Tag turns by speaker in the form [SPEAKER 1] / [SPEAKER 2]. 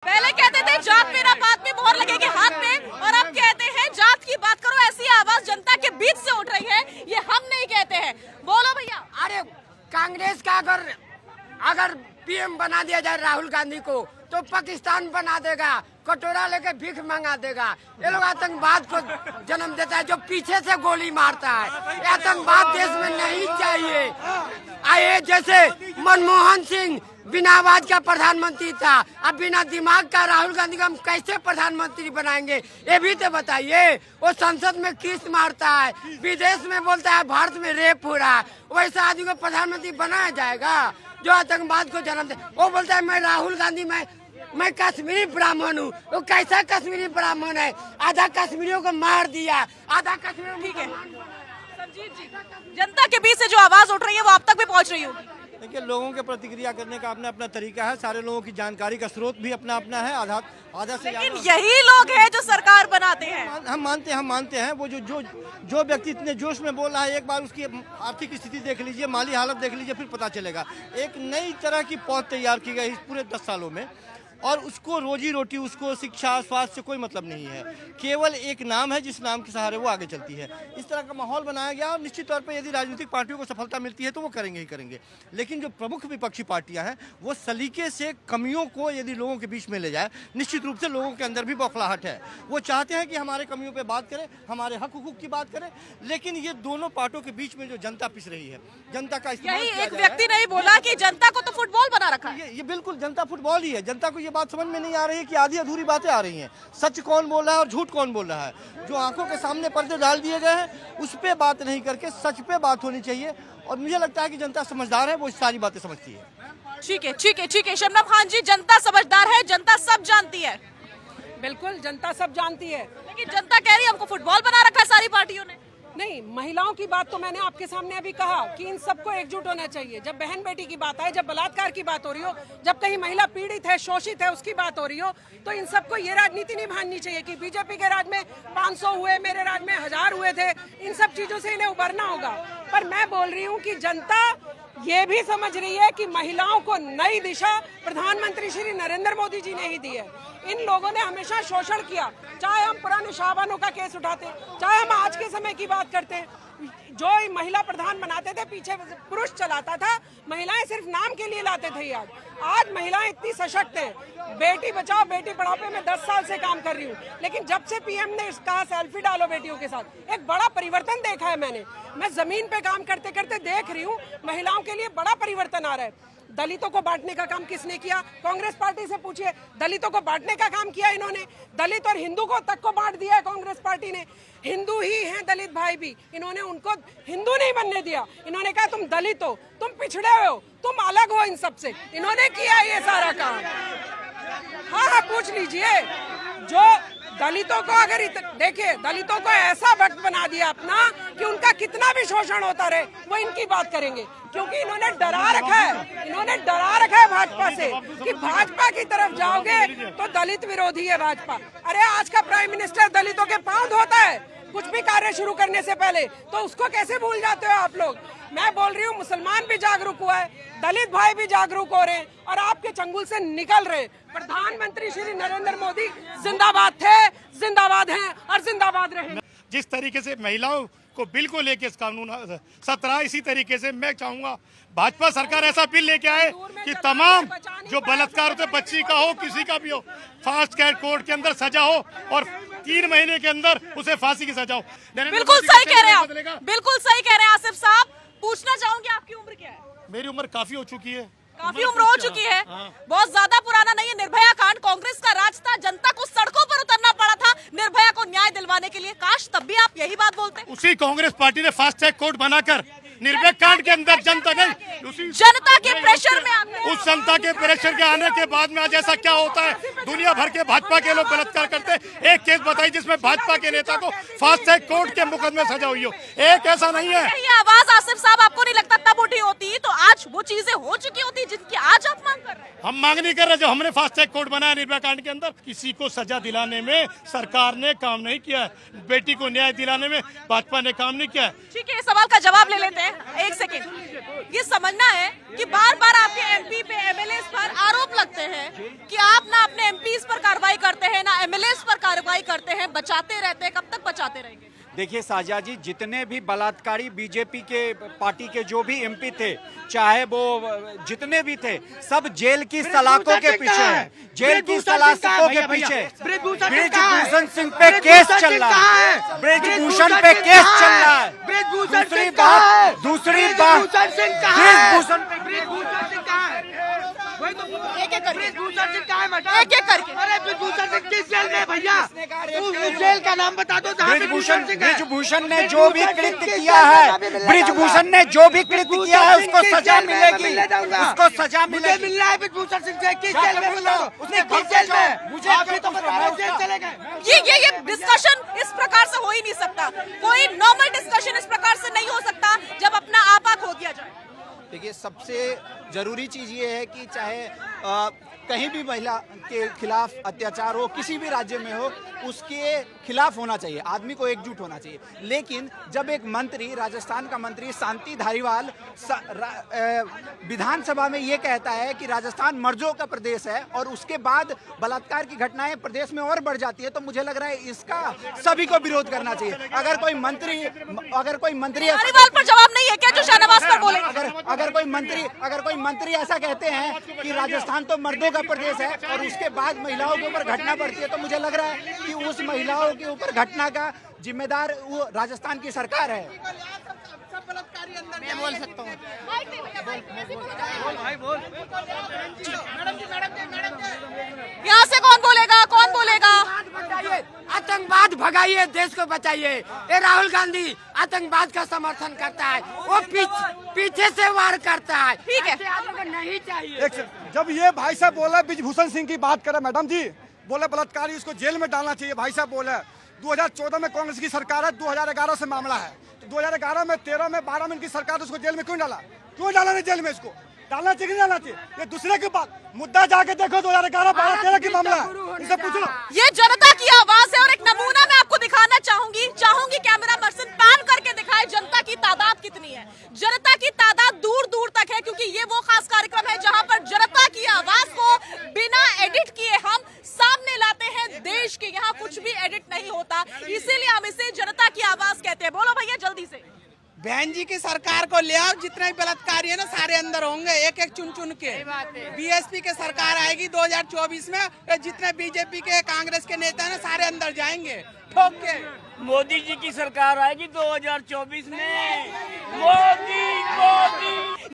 [SPEAKER 1] पहले कहते थे जात में ना पात में मोहर लगेगी हाथ में, और अब कहते हैं जात की बात करो। ऐसी आवाज जनता के बीच से उठ रही है, ये हम नहीं कहते हैं। बोलो भैया।
[SPEAKER 2] अरे कांग्रेस का अगर पीएम बना दिया जाए राहुल गांधी को तो पाकिस्तान बना देगा, कटोरा लेके भीख मंगा देगा। ये लोग आतंकवाद को जन्म देता है, जो पीछे से गोली मारता है। ये आतंकवाद देश में नहीं चाहिए। आए जैसे मनमोहन सिंह बिना आवाज का प्रधानमंत्री था, अब बिना दिमाग का राहुल गांधी को हम कैसे प्रधानमंत्री बनाएंगे, ये भी तो बताइए। वो संसद में किस मारता है, विदेश में बोलता है भारत में रेप हो रहा है, वैसा आदमी को प्रधानमंत्री बनाया जाएगा जो आतंकवाद को जन्म दे। वो बोलता है मैं राहुल गांधी मैं कश्मीरी ब्राह्मण हूँ। वो कैसा कश्मीरी ब्राह्मण है? आधा कश्मीरियों को मार दिया, आधा कश्मीरियों को।
[SPEAKER 1] ठीक है संजीव जी, जनता के बीच से जो आवाज उठ रही है वो आप तक भी पहुंच रही होगी।
[SPEAKER 3] देखिए, लोगों के प्रतिक्रिया करने का अपना अपना तरीका है। सारे लोगों की जानकारी का स्रोत भी अपना अपना है। आधा से
[SPEAKER 1] लेकिन यही लोग हैं जो सरकार बनाते हैं।
[SPEAKER 3] हम मानते हैं वो जो व्यक्ति इतने जोश में बोल रहा है, एक बार उसकी आर्थिक स्थिति देख लीजिए, माली हालत देख लीजिए, फिर पता चलेगा। एक नई तरह की पौध तैयार की गई इस पूरे 10 सालों में, और उसको रोजी रोटी, उसको शिक्षा स्वास्थ्य से कोई मतलब नहीं है। केवल एक नाम है जिस नाम के सहारे वो आगे चलती है। इस तरह का माहौल बनाया गया, और निश्चित तौर पे यदि राजनीतिक पार्टियों को सफलता मिलती है तो वो करेंगे ही करेंगे। लेकिन जो प्रमुख विपक्षी पार्टियां हैं वो सलीके से कमियों को यदि लोगों के बीच में ले जाए, निश्चित रूप से लोगों के अंदर भी बौखलाहट है। वो चाहते हैं कि हमारे कमियों पर बात करें, हमारे हक हुकूक की बात करें, लेकिन ये दोनों पार्टियों के बीच में जो जनता पिस रही है, जनता का
[SPEAKER 1] यही एक व्यक्ति नहीं बोला कि जनता को तो फुटबॉल बना रखा है।
[SPEAKER 3] ये बिल्कुल जनता फुटबॉल ही है। जनता को ये बात समझ में नहीं आ रही है कि आधी अधूरी बातें आ रही हैं। सच कौन बोल रहा है और झूठ कौन बोल रहा है। जो आंखों के सामने पर्दे डाल दिए गए हैं उस पे बात नहीं करके सच पे बात होनी चाहिए, और मुझे लगता है कि जनता समझदार है, वो इस सारी बातें समझती है।
[SPEAKER 1] ठीक है शबनम खान जी, जनता समझदार है, जनता सब जानती है।
[SPEAKER 4] बिल्कुल जनता सब जानती है,
[SPEAKER 1] लेकिन जनता कह रही है हमको फुटबॉल बना रखा है सारी पार्टियों ने।
[SPEAKER 4] नहीं, महिलाओं की बात तो मैंने आपके सामने अभी कहा कि इन सबको एकजुट होना चाहिए। जब बहन बेटी की बात आए, जब बलात्कार की बात हो रही हो, जब कहीं महिला पीड़ित है, शोषित है, उसकी बात हो रही हो, तो इन सबको ये राजनीति नहीं माननी चाहिए कि बीजेपी के राज में 500 हुए, मेरे राज में 1000 हुए थे। इन सब चीजों से इन्हें उबरना होगा। पर मैं बोल रही हूँ कि जनता ये भी समझ रही है कि महिलाओं को नई दिशा प्रधानमंत्री श्री नरेंद्र मोदी जी ने ही दी है। इन लोगों ने हमेशा शोषण किया, चाहे हम पुराने शाहबानों का केस उठाते, चाहे हम आज के समय की बात करते। जो महिला प्रधान बनाते थे पीछे पुरुष चलाता था, महिलाएं सिर्फ नाम के लिए लाते थे। आज महिलाएं इतनी सशक्त हैं। बेटी बचाओ बेटी पढ़ाओ पे मैं 10 साल से काम कर रही हूँ, लेकिन जब से पीएम ने कहा सेल्फी डालो बेटियों के साथ, एक बड़ा परिवर्तन देखा है मैंने। मैं जमीन पे काम करते करते देख रही हूँ महिलाओं के लिए बड़ा परिवर्तन आ रहा है। दलितों को बांटने का काम किसने किया? कांग्रेस पार्टी से पूछिए। दलितों को बांटने का काम किया इन्होंने। दलित और हिंदू को तक को बांट दिया है कांग्रेस पार्टी ने। हिंदू ही हैं दलित भाई भी, इन्होंने उनको हिंदू नहीं बनने दिया। इन्होंने कहा तुम दलित हो, तुम पिछड़े हो, तुम अलग हो इन सबसे। इन्होंने किया ये सारा काम। हाँ, पूछ लीजिए। जो दलितों को अगर देखिए, दलितों को ऐसा वक्त बना दिया अपना कि उनका कितना भी शोषण होता रहे वो इनकी बात करेंगे, क्योंकि इन्होंने डरा रखा है भाजपा से कि भाजपा की तरफ जाओगे तो दलित विरोधी है भाजपा। अरे आज का प्राइम मिनिस्टर दलितों के पांव धोता है कुछ भी कार्य शुरू करने से पहले, तो उसको कैसे भूल जाते हो आप लोग? मैं बोल रही हूँ मुसलमान भी जागरूक हुआ है, दलित भाई भी जागरूक हो रहे हैं, और आपके चंगुल से निकल रहे। प्रधानमंत्री श्री नरेंद्र मोदी जिंदाबाद थे, जिंदाबाद हैं और जिंदाबाद रहेंगे।
[SPEAKER 5] जिस तरीके से महिलाओं को बिल को लेके इस कानून 17, इसी तरीके से मैं चाहूंगा भाजपा सरकार ऐसा बिल लेके आए कि तमाम जो बलात्कार होते, बच्ची का हो किसी का भी हो, फास्ट ट्रैक कोर्ट के अंदर सजा हो और 3 महीने के अंदर उसे फांसी की सजा हो।
[SPEAKER 1] बिल्कुल सही कह रहे हैं आप, बिल्कुल सही कह रहे हैं आसिफ साहब। पूछना चाहूंगी आपकी उम्र क्या है?
[SPEAKER 5] मेरी उम्र काफी हो चुकी है।
[SPEAKER 1] काफी उम्र हो चुकी है, बहुत ज्यादा पुराना नहीं है। निर्भया कांड कांग्रेस का राज था, जनता को सड़कों पर उतरना पड़ा था निर्भया को न्याय दिलवाने के लिए। काश तब भी आप यही बात बोलते।
[SPEAKER 5] उसी कांग्रेस पार्टी ने फास्ट ट्रैक कोर्ट बनाकर निर्भया कांड के अंदर जनता
[SPEAKER 1] के प्रेशर में
[SPEAKER 5] उस जनता के प्रेशर के आने के बाद में आज ऐसा क्या होता है? दुनिया भर के भाजपा के लोग बलात्कार करते। एक केस बताइए जिसमें भाजपा के नेता को फास्ट ट्रैक कोर्ट के मुकदमे सजा हुई हो? एक ऐसा नहीं है।
[SPEAKER 1] ये आवाज आसिफ साहब आपको नहीं लगता तब उठी होती तो आज वो चीजें हो चुकी होती जिनकी आज आप मांग कर रहे हैं?
[SPEAKER 5] हम मांग नहीं कर रहे। जो हमने फास्ट ट्रैक कोर्ट बनाया निर्भया कांड के अंदर, किसी को सजा दिलाने में सरकार ने काम नहीं किया है। बेटी को न्याय दिलाने में भाजपा ने काम नहीं किया है।
[SPEAKER 1] ठीक है, इस सवाल का जवाब ले लेते हैं। एक सेकेंड, ये समझना है कि बार बार आपके एमपी पे एमएलए पर आरोप लगते हैं कि आप ना अपने एमपीज पर कार्रवाई करते हैं ना एमएलए पर कार्रवाई करते हैं, बचाते रहते हैं, कब तक बचाते रहेंगे?
[SPEAKER 6] देखिए साजा जी, जितने भी बलात्कारी बीजेपी के पार्टी के जो भी एमपी थे, चाहे वो जितने भी थे, सब जेल की सलाखों के पीछे हैं, जेल की सलाखों के पीछे। ब्रिजभूषण सिंह पे केस चल रहा है, ब्रिजभूषण पे केस चल रहा है। दूसरी बात ब्रिजभूषण
[SPEAKER 1] एक एक करके
[SPEAKER 2] किस जेल में भैया? जेल का नाम बता दो।
[SPEAKER 6] ब्रिजभूषण ने जो भी कृत्य किया है, ब्रिजभूषण ने जो भी कृत्य किया है उसको सजा मिलेगी, उसको सजा मिलेगी।
[SPEAKER 2] मिल रहा है ब्रिजभूषण सिंह से किस जेल में? उसने किस जेल में? मुझे अभी तो बता रहे जेल चले गए।
[SPEAKER 1] ये डिस्कशन इस प्रकार से हो ही नहीं सकता। कोई नॉर्मल डिस्कशन इस प्रकार से नहीं हो सकता जब अपना आपा खो दिया जाए।
[SPEAKER 7] देखिए, सबसे ज़रूरी चीज़ ये है कि चाहे कहीं भी महिला के खिलाफ अत्याचार हो, किसी भी राज्य में हो, उसके खिलाफ होना चाहिए, आदमी को एकजुट होना चाहिए। लेकिन जब एक मंत्री, राजस्थान का मंत्री शांति धारीवाल विधानसभा में ये कहता है कि राजस्थान मर्दों का प्रदेश है और उसके बाद बलात्कार की घटनाएं प्रदेश में और बढ़ जाती है, तो मुझे लग रहा है इसका सभी को विरोध करना चाहिए। अगर कोई मंत्री
[SPEAKER 1] धारीवाल पर जवाब नहीं है क्या जो शाहनवाज पर बोले?
[SPEAKER 7] अगर कोई मंत्री ऐसा कहते हैं कि राजस्थान तो मर्दों का प्रदेश है और उसके बाद महिलाओं के ऊपर घटना बढ़ती है, तो मुझे लग रहा है कि उस महिलाओं के ऊपर घटना का जिम्मेदार वो राजस्थान की सरकार है।
[SPEAKER 1] मैं बोल सकता हूँ। यहाँ से कौन बोलेगा? कौन बोलेगा?
[SPEAKER 2] आतंकवाद भगाइए, देश को बचाइए। ये राहुल गांधी आतंकवाद का समर्थन करता है, वो पीछे से वार करता है।
[SPEAKER 1] ठीक है,
[SPEAKER 2] नहीं चाहिए।
[SPEAKER 8] जब ये भाई साहब बोला ब्रिजभूषण सिंह की बात करें, मैडम जी बोले बलात्कारी उसको जेल में डालना चाहिए। भाई साहब बोले 2014 में कांग्रेस की सरकार है, 2011 से मामला है, तो 2011 में 13 में 12 में इनकी सरकार, उसको जेल में क्यों डाला? क्यों डाला नहीं जेल में? इसको डालना चाहिए, नहीं डालना चाहिए? ये दूसरे के बात, मुद्दा जाके देखो 2011, 12, 13 की मामला है, इसे पूछो।
[SPEAKER 1] ये जनता की आवाज है और एक नमूना मैं आपको दिखाना चाहूंगी कैमरा पर्सन पैन करके दिखाए जनता की तादाद कितनी है। जनता की तादाद दूर दूर तक है, क्योंकि ये वो खास कार्यक्रम है जहां पर जनता की आवाज को बिना एडिट किए हम सामने लाते हैं। देश के यहाँ कुछ भी एडिट नहीं होता, इसीलिए हम इसे जनता की आवाज कहते हैं। बोलो भैया जल्दी से।
[SPEAKER 9] बहन जी की सरकार को ले आओ, जितने भी बलात्कारी है ना सारे अंदर होंगे, एक एक चुन चुन के। बीएसपी के सरकार आएगी 2024 में, जितने बीजेपी के कांग्रेस के नेता है ना सारे अंदर जाएंगे ठोक के।
[SPEAKER 10] मोदी जी की सरकार आएगी 2024 में। मोदी